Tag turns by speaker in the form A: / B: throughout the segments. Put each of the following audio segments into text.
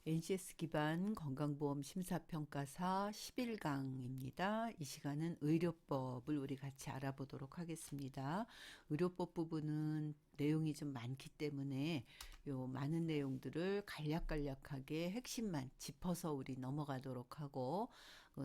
A: NCS 기반 건강보험 심사평가사 11강입니다. 이 시간은 의료법을 우리 같이 알아보도록 하겠습니다. 의료법 부분은 내용이 좀 많기 때문에 요 많은 내용들을 간략간략하게 핵심만 짚어서 우리 넘어가도록 하고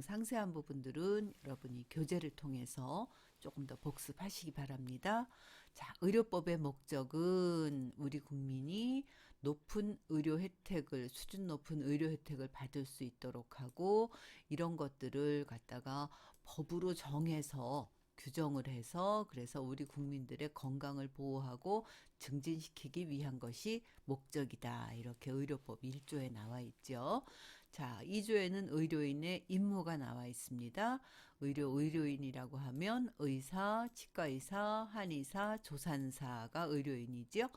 A: 상세한 부분들은 여러분이 교재를 통해서 조금 더 복습하시기 바랍니다. 자, 의료법의 목적은 우리 국민이 높은 의료 혜택을, 수준 높은 의료 혜택을 받을 수 있도록 하고, 이런 것들을 갖다가 법으로 정해서 규정을 해서, 그래서 우리 국민들의 건강을 보호하고 증진시키기 위한 것이 목적이다. 이렇게 의료법 1조에 나와 있죠. 자, 2조에는 의료인의 임무가 나와 있습니다. 의료인이라고 하면 의사, 치과의사, 한의사, 조산사가 의료인이죠.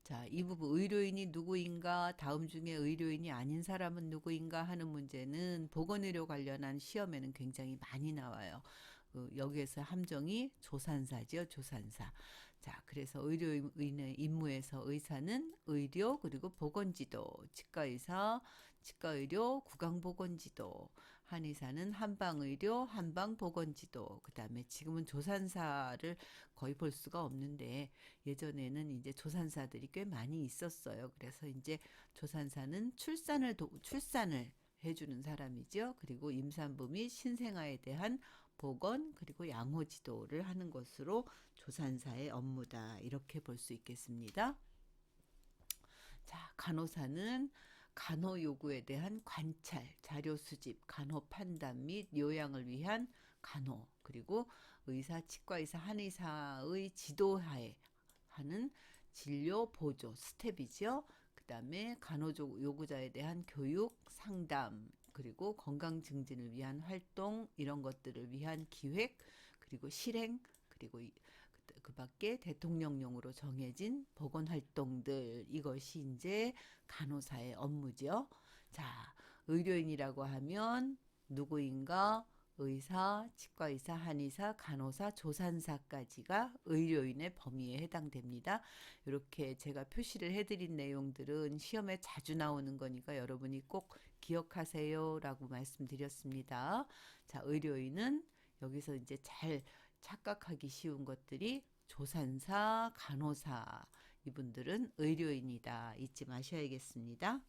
A: 자, 이 부분 의료인이 누구인가, 다음 중에 의료인이 아닌 사람은 누구인가 하는 문제는 보건의료 관련한 시험에는 굉장히 많이 나와요. 여기에서 함정이 조산사죠, 조산사. 자, 그래서 의료인의 임무에서 의사는 의료 그리고 보건지도, 치과의사, 치과의료, 구강보건지도, 한의사는 한방의료, 한방보건지도, 그 다음에 지금은 조산사를 거의 볼 수가 없는데 예전에는 이제 조산사들이 꽤 많이 있었어요. 그래서 이제 조산사는 출산을 해주는 사람이죠. 그리고 임산부 및 신생아에 대한 보건 그리고 양호 지도를 하는 것으로 조산사의 업무다. 이렇게 볼 수 있겠습니다. 자, 간호사는 간호 요구에 대한 관찰, 자료 수집, 간호 판단 및 요양을 위한 간호, 그리고 의사, 치과의사, 한의사의 지도하에 하는 진료 보조 스텝이죠. 그 다음에 간호 요구자에 대한 교육, 상담, 그리고 건강 증진을 위한 활동, 이런 것들을 위한 기획, 그리고 실행, 그리고 그 밖에 대통령령으로 정해진 보건 활동들, 이것이 이제 간호사의 업무죠. 자, 의료인이라고 하면 누구인가? 의사, 치과의사, 한의사, 간호사, 조산사까지가 의료인의 범위에 해당됩니다. 이렇게 제가 표시를 해드린 내용들은 시험에 자주 나오는 거니까 여러분이 꼭 기억하세요라고 말씀드렸습니다. 자, 의료인은 여기서 이제 잘 착각하기 쉬운 것들이 조산사, 간호사, 이분들은 의료인이다. 잊지 마셔야겠습니다.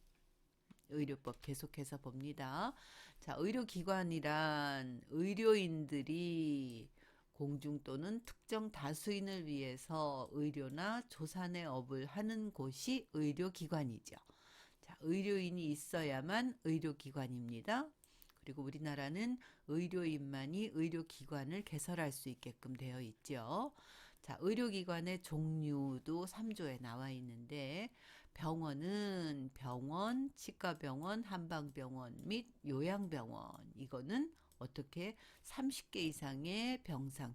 A: 의료법 계속해서 봅니다. 자, 의료기관이란 의료인들이 공중 또는 특정 다수인을 위해서 의료나 조산의 업을 하는 곳이 의료기관이죠. 자, 의료인이 있어야만 의료기관입니다. 그리고 우리나라는 의료인만이 의료기관을 개설할 수 있게끔 되어 있죠. 자, 의료기관의 종류도 3조에 나와 있는데 병원은 병원, 치과병원, 한방병원 및 요양병원, 이거는 어떻게 30개 이상의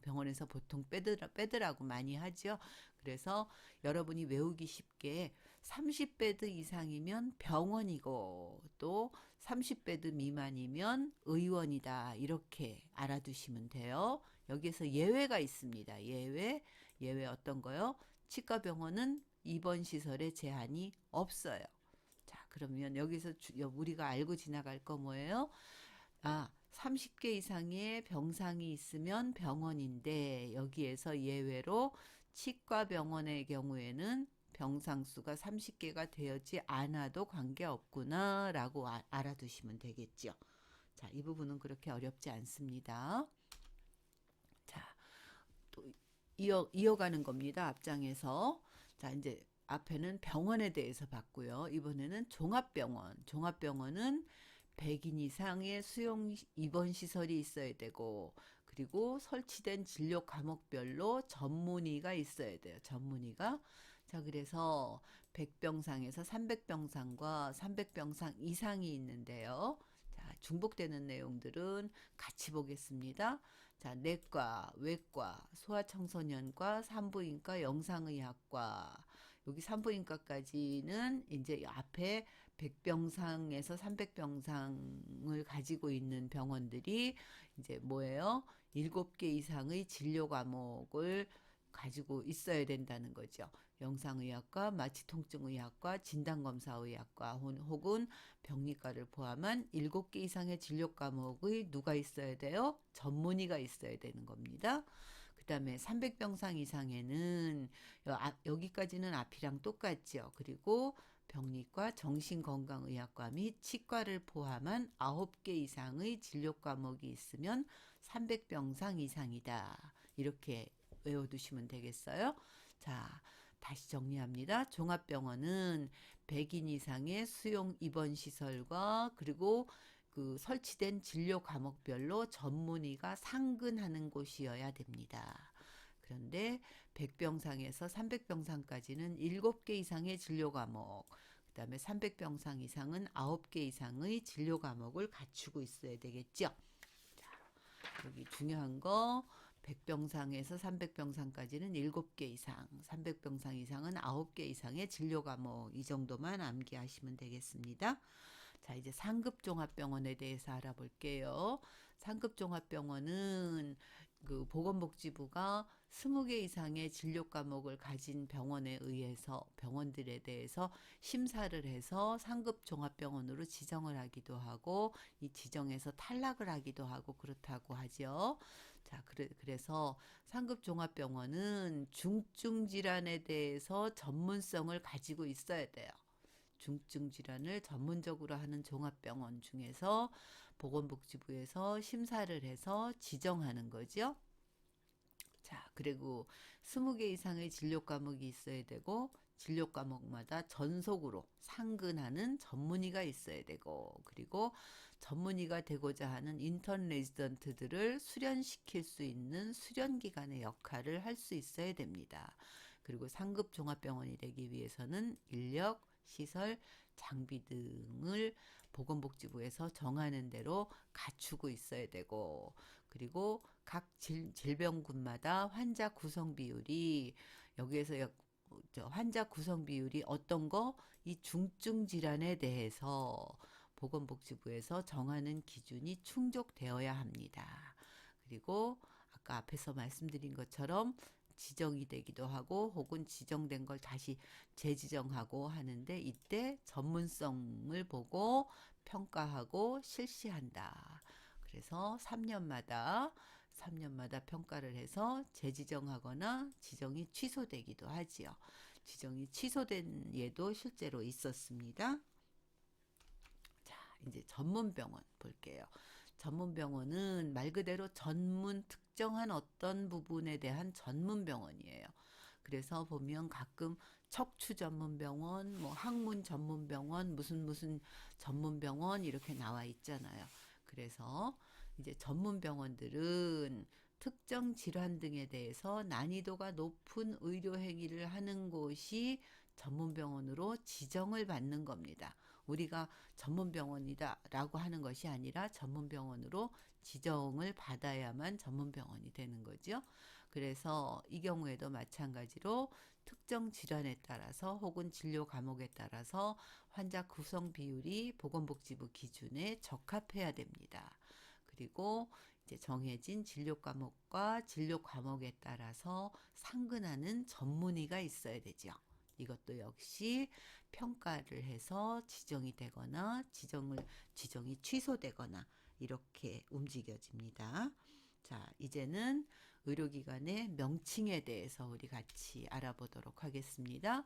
A: 병원에서 보통 빼드라고 많이 하죠. 그래서 여러분이 외우기 쉽게 30베드 이상이면 병원이고 또 30베드 미만이면 의원이다. 이렇게 알아두시면 돼요. 여기에서 예외가 있습니다. 예외 어떤 거요? 치과병원은 입원 시설에 제한이 없어요. 자, 그러면 여기서 우리가 알고 지나갈 거 뭐예요? 30개 이상의 병상이 있으면 병원인데 여기에서 예외로 치과병원의 경우에는 병상 수가 30개가 되지 않아도 관계없구나 라고 알아두시면 되겠죠. 자, 이 부분은 그렇게 어렵지 않습니다. 자, 또 이어가는 겁니다. 앞장에서. 자, 이제 앞에는 병원에 대해서 봤고요. 이번에는 종합병원은 100인 이상의 수용 입원 시설이 있어야 되고, 그리고 설치된 진료 과목별로 전문의가 있어야 돼요. 전문의가. 자, 그래서 100병상에서 300병상과 300병상 이상이 있는데요. 자, 중복되는 내용들은 같이 보겠습니다. 자, 내과, 외과, 소아청소년과, 산부인과, 영상의학과. 여기 산부인과까지는 이제 앞에 100병상에서 300병상을 가지고 있는 병원들이 이제 뭐예요? 7개 이상의 진료 과목을 가지고 있어야 된다는 거죠. 영상의학과, 마취통증의학과, 진단검사의학과 혹은 병리과를 포함한 7개 이상의 진료 과목의 누가 있어야 돼요? 전문의가 있어야 되는 겁니다. 그 다음에 300병상 이상에는 여기까지는 앞이랑 똑같죠. 그리고 병리과, 정신건강의학과 및 치과를 포함한 9개 이상의 진료 과목이 있으면 300병상 이상이다. 이렇게 외워두시면 되겠어요. 자, 다시 정리합니다. 종합병원은 100인 이상의 수용 입원 시설과 그리고 그 설치된 진료 과목별로 전문의가 상근하는 곳이어야 됩니다. 그런데 100병상에서 300병상까지는 7개 이상의 진료 과목, 그 다음에 300병상 이상은 9개 이상의 진료 과목을 갖추고 있어야 되겠죠. 자, 여기 중요한 거 100병상에서 300병상까지는 7개 이상, 300병상 이상은 9개 이상의 진료 과목 이 정도만 암기하시면 되겠습니다. 자, 이제 상급종합병원에 대해서 알아볼게요. 상급종합병원은 그 보건복지부가 20개 이상의 진료 과목을 가진 병원에 의해서 병원들에 대해서 심사를 해서 상급종합병원으로 지정을 하기도 하고 이 지정에서 탈락을 하기도 하고 그렇다고 하죠. 자, 그래서 상급종합병원은 중증 질환에 대해서 전문성을 가지고 있어야 돼요. 중증 질환을 전문적으로 하는 종합병원 중에서 보건복지부에서 심사를 해서 지정하는 거죠. 자, 그리고 20개 이상의 진료 과목이 있어야 되고 진료 과목마다 전속으로 상근하는 전문의가 있어야 되고 그리고 전문의가 되고자 하는 인턴 레지던트들을 수련시킬 수 있는 수련기관의 역할을 할 수 있어야 됩니다. 그리고 상급 종합병원이 되기 위해서는 인력, 시설, 장비 등을 보건복지부에서 정하는 대로 갖추고 있어야 되고 그리고 각 질병군마다 환자 구성 비율이 여기에서 환자 구성 비율이 어떤 거? 이 중증 질환에 대해서 보건복지부에서 정하는 기준이 충족되어야 합니다. 그리고 아까 앞에서 말씀드린 것처럼 지정이 되기도 하고 혹은 지정된 걸 다시 재지정하고 하는데 이때 전문성을 보고 평가하고 실시한다. 그래서 3년마다 평가를 해서 재지정하거나 지정이 취소되기도 하지요. 지정이 취소된 예도 실제로 있었습니다. 자, 이제 전문병원 볼게요. 전문병원은 말 그대로 전문 특정한 어떤 부분에 대한 전문병원이에요. 그래서 보면 가끔 척추 전문병원, 뭐 항문 전문병원, 무슨 전문병원 이렇게 나와 있잖아요. 그래서 이제 전문병원들은 특정 질환 등에 대해서 난이도가 높은 의료 행위를 하는 곳이 전문병원으로 지정을 받는 겁니다. 우리가 전문병원이다라고 하는 것이 아니라 전문병원으로 지정을 받아야만 전문병원이 되는 거죠. 그래서 이 경우에도 마찬가지로 특정 질환에 따라서 혹은 진료 과목에 따라서 환자 구성 비율이 보건복지부 기준에 적합해야 됩니다. 그리고 이제 정해진 진료 과목과 진료 과목에 따라서 상근하는 전문의가 있어야 되죠. 이것도 역시 평가를 해서 지정이 되거나 지정이 취소되거나 이렇게 움직여집니다. 자, 이제는 의료기관의 명칭에 대해서 우리 같이 알아보도록 하겠습니다.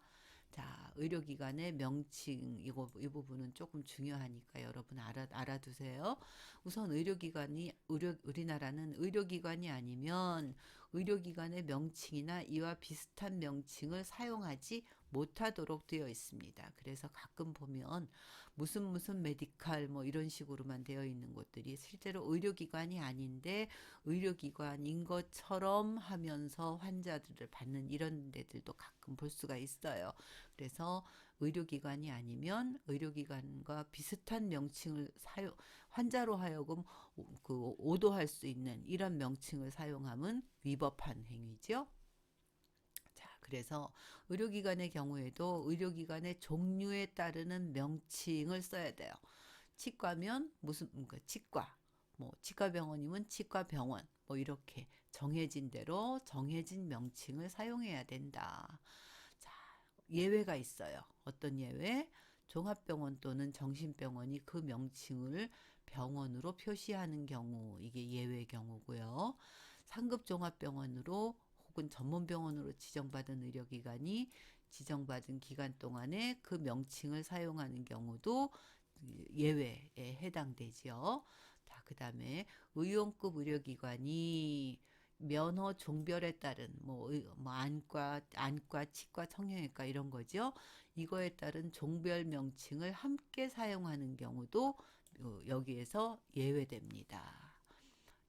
A: 자, 의료기관의 명칭 이 부분은 조금 중요하니까 여러분 알아두세요. 우선 우리나라는 의료기관이 아니면 의료기관의 명칭이나 이와 비슷한 명칭을 사용하지 못하도록 되어 있습니다. 그래서 가끔 보면 무슨 메디칼 뭐 이런 식으로만 되어 있는 곳들이 실제로 의료기관이 아닌데 의료기관인 것처럼 하면서 환자들을 받는 이런 데들도 가끔 볼 수가 있어요. 그래서 의료기관이 아니면 의료기관과 비슷한 명칭을 환자로 하여금 오도할 수 있는 이런 명칭을 사용하면 위법한 행위죠. 자, 그래서 의료기관의 경우에도 의료기관의 종류에 따르는 명칭을 써야 돼요. 치과면 치과, 뭐 치과병원이면 치과병원, 뭐 이렇게 정해진 대로 정해진 명칭을 사용해야 된다. 자, 예외가 있어요. 어떤 예외? 종합병원 또는 정신병원이 그 명칭을 병원으로 표시하는 경우, 이게 예외 경우고요. 상급 종합병원으로 혹은 전문병원으로 지정받은 의료기관이 지정받은 기간 동안에 그 명칭을 사용하는 경우도 예외에 해당되지요. 자, 그다음에 의용급 의료기관이 면허 종별에 따른 뭐 안과, 치과, 성형외과 이런 거죠. 이거에 따른 종별 명칭을 함께 사용하는 경우도 여기에서 예외됩니다.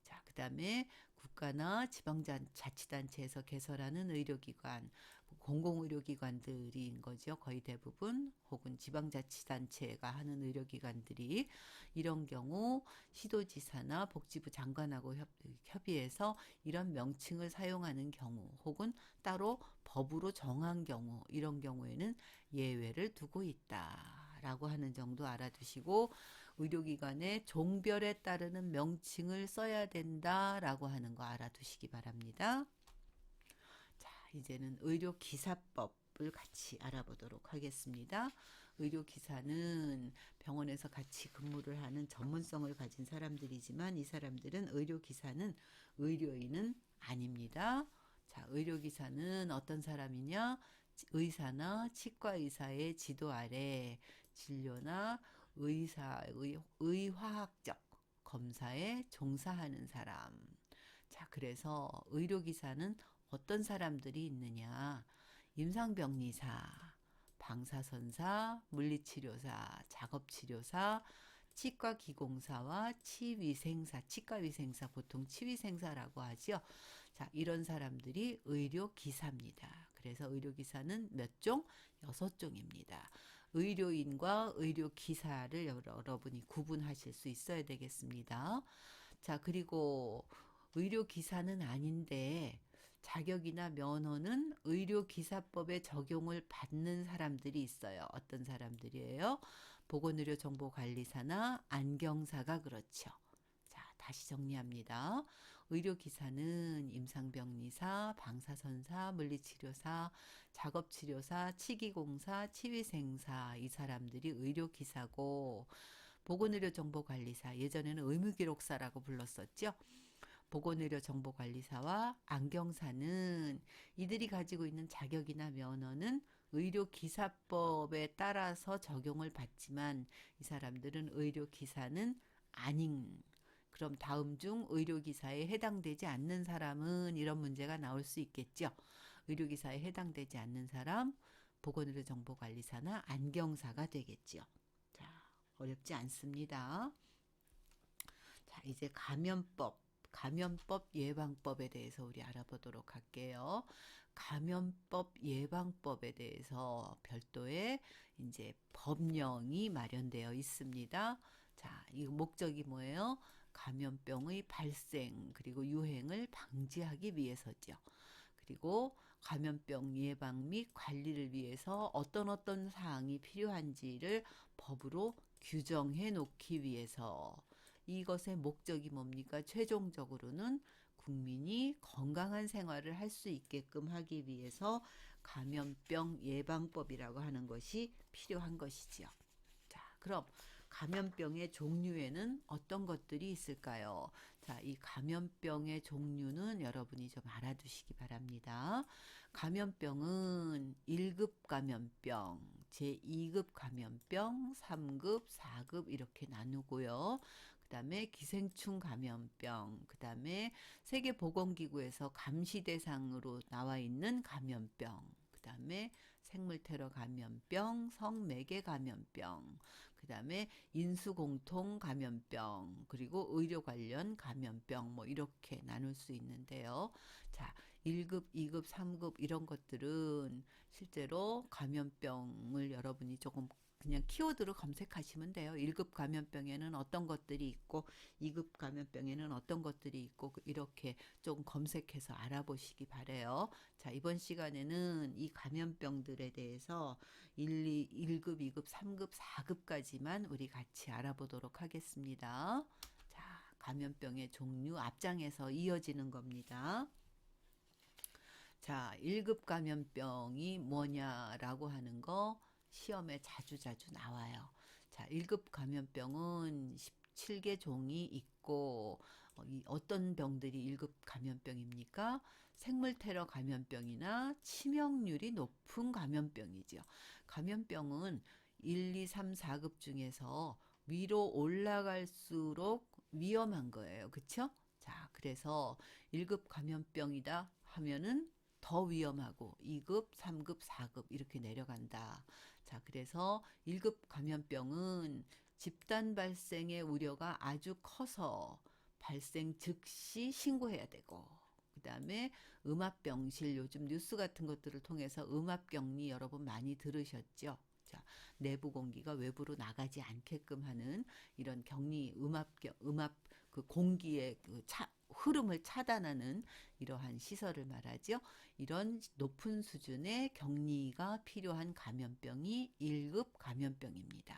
A: 자, 그다음에 국가나 지방자치단체에서 개설하는 의료기관, 공공의료기관들인 거죠. 거의 대부분 혹은 지방자치단체가 하는 의료기관들이 이런 경우 시도지사나 복지부 장관하고 협의해서 이런 명칭을 사용하는 경우 혹은 따로 법으로 정한 경우 이런 경우에는 예외를 두고 있다라고 하는 정도 알아두시고 의료기관의 종별에 따르는 명칭을 써야 된다라고 하는 거 알아두시기 바랍니다. 자, 이제는 의료기사법을 같이 알아보도록 하겠습니다. 의료기사는 병원에서 같이 근무를 하는 전문성을 가진 사람들이지만 이 사람들은 의료기사는 의료인은 아닙니다. 자, 의료기사는 어떤 사람이냐? 의사나 치과의사의 지도 아래 진료나 의화학적 검사에 종사하는 사람. 자, 그래서 의료기사는 어떤 사람들이 있느냐? 임상병리사, 방사선사, 물리치료사, 작업치료사, 치과기공사와 치위생사, 치과위생사, 보통 치위생사라고 하죠. 자, 이런 사람들이 의료기사입니다. 그래서 의료기사는 몇 종? 6종입니다. 의료인과 의료기사를 여러분이 구분하실 수 있어야 되겠습니다. 자, 그리고 의료기사는 아닌데 자격이나 면허는 의료기사법의 적용을 받는 사람들이 있어요. 어떤 사람들이에요? 보건의료정보관리사나 안경사가 그렇죠. 자, 다시 정리합니다. 의료기사는 임상병리사, 방사선사, 물리치료사, 작업치료사, 치기공사, 치위생사 이 사람들이 의료기사고 보건의료정보관리사 예전에는 의무기록사라고 불렀었죠. 보건의료정보관리사와 안경사는 이들이 가지고 있는 자격이나 면허는 의료기사법에 따라서 적용을 받지만 이 사람들은 의료기사는 아닌. 그럼 다음 중 의료기사에 해당되지 않는 사람은 이런 문제가 나올 수 있겠죠. 의료기사에 해당되지 않는 사람, 보건의료정보관리사나 안경사가 되겠죠. 자, 어렵지 않습니다. 자, 이제 감염법 예방법에 대해서 우리 알아보도록 할게요. 감염법 예방법에 대해서 별도의 이제 법령이 마련되어 있습니다. 자, 이 목적이 뭐예요? 감염병의 발생 그리고 유행을 방지하기 위해서죠. 그리고 감염병 예방 및 관리를 위해서 어떤 사항이 필요한지를 법으로 규정해 놓기 위해서 이것의 목적이 뭡니까? 최종적으로는 국민이 건강한 생활을 할 수 있게끔 하기 위해서 감염병 예방법이라고 하는 것이 필요한 것이지요. 자, 그럼 감염병의 종류에는 어떤 것들이 있을까요? 자, 이 감염병의 종류는 여러분이 좀 알아두시기 바랍니다. 감염병은 1급 감염병, 제2급 감염병, 3급, 4급 이렇게 나누고요. 그다음에 기생충 감염병, 그다음에 세계보건기구에서 감시 대상으로 나와 있는 감염병, 그다음에 생물테러 감염병, 성매개 감염병, 그다음에 인수공통 감염병, 그리고 의료 관련 감염병 뭐 이렇게 나눌 수 있는데요. 자, 1급, 2급, 3급 이런 것들은 실제로 감염병을 여러분이 조금 그냥 키워드로 검색하시면 돼요. 1급 감염병에는 어떤 것들이 있고 2급 감염병에는 어떤 것들이 있고 이렇게 좀 검색해서 알아보시기 바래요. 자, 이번 시간에는 이 감염병들에 대해서 1급, 2급, 3급, 4급까지만 우리 같이 알아보도록 하겠습니다. 자, 감염병의 종류 앞장에서 이어지는 겁니다. 자, 1급 감염병이 뭐냐라고 하는 거 시험에 자주 나와요. 자, 1급 감염병은 17개 종이 있고 어떤 병들이 1급 감염병입니까? 생물 테러 감염병이나 치명률이 높은 감염병이죠. 감염병은 1, 2, 3, 4급 중에서 위로 올라갈수록 위험한 거예요. 그쵸? 자, 그래서 1급 감염병이다 하면은 더 위험하고 2급, 3급, 4급 이렇게 내려간다. 자, 그래서 1급 감염병은 집단 발생의 우려가 아주 커서 발생 즉시 신고해야 되고, 그 다음에 음압병실, 요즘 뉴스 같은 것들을 통해서 음압격리 여러분 많이 들으셨죠? 자, 내부 공기가 외부로 나가지 않게끔 하는 이런 격리, 음압 그 공기의 흐름을 차단하는 이러한 시설을 말하죠. 이런 높은 수준의 격리가 필요한 감염병이 1급 감염병입니다.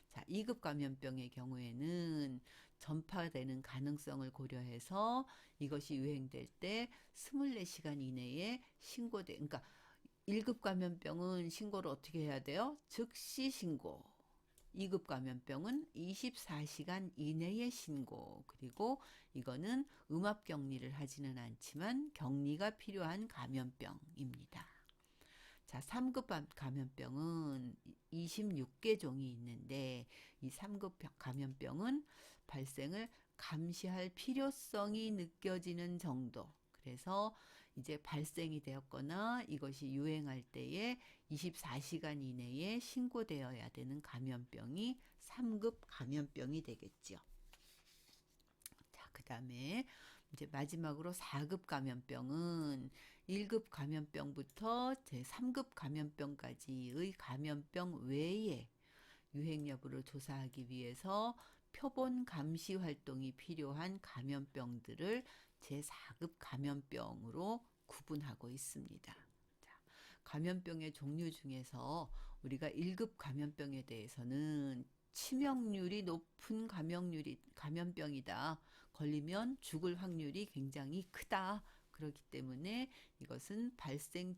A: 자, 2급 감염병의 경우에는 전파되는 가능성을 고려해서 이것이 유행될 때 24시간 이내에 그러니까 1급 감염병은 신고를 어떻게 해야 돼요? 즉시 신고. 2급 감염병은 24시간 이내에 신고. 그리고 이거는 음압 격리를 하지는 않지만 격리가 필요한 감염병입니다. 자, 3급 감염병은 26개 종이 있는데 이 3급 감염병은 발생을 감시할 필요성이 느껴지는 정도. 그래서 이제 발생이 되었거나 이것이 유행할 때에 24시간 이내에 신고되어야 되는 감염병이 3급 감염병이 되겠죠. 자, 그 다음에 이제 마지막으로 4급 감염병은 1급 감염병부터 제3급 감염병까지의 감염병 외에 유행 여부를 조사하기 위해서 표본 감시 활동이 필요한 감염병들을 제4급 감염병으로 구분하고 있습니다. 자, 감염병의 종류 중에서 우리가 1급 감염병에 대해서는 치명률이 높은 감염병이다. 걸리면 죽을 확률이 굉장히 크다. 그렇기 때문에 이것은 발생한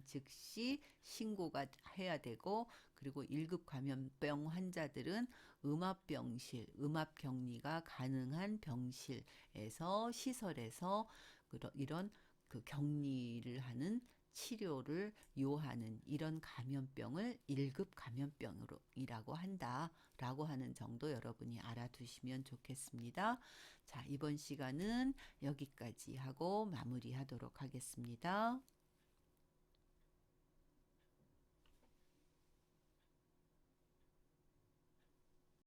A: 즉시 신고가 해야 되고, 그리고 1급 감염병 환자들은 음압병실, 음압격리가 가능한 병실에서 시설에서 이런 그 격리를 하는 치료를 요하는 이런 감염병을 1급 감염병이라고 한다라고 하는 정도 여러분이 알아두시면 좋겠습니다. 자, 이번 시간은 여기까지 하고 마무리하도록 하겠습니다.